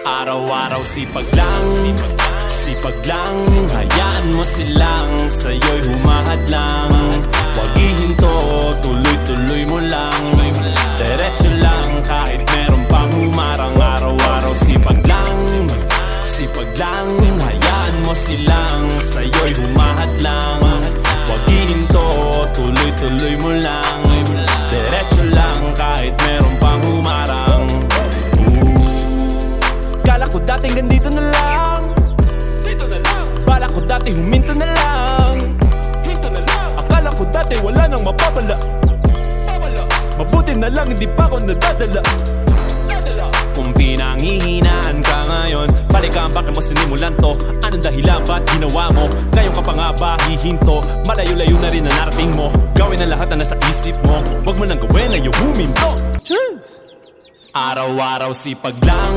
Araw-araw sipag lang, sipag lang. Hayaan mo silang sa'yo'y humahadlang. Huwag ihinto, tuloy-tuloy mo lang. Diretso lang kahit meron pang humarang. Araw-araw sipag lang, sipag lang. Hayaan mo silang sa'yo'y humahadlang. Huwag ihinto, tuloy-tuloy mo lang. Diretso lang kahit meron pang humarang. Kala ko dating ganito na lang, bala ko dati huminto na lang. Akala ko dati wala nang mapapala, mabuti na lang hindi pa ako nadadala. Kung pinanghihinaan ka ngayon, balikan bakit mo sinimulan to. Anong dahilan ba't ginawa mo? Ngayon ka pa nga ba hihinto? Malayo-layo na rin na narating mo. Gawin ang lahat na nasa isip mo. Huwag mo nang gawin, ayaw huminto. Cheers! Araw-araw sipag lang,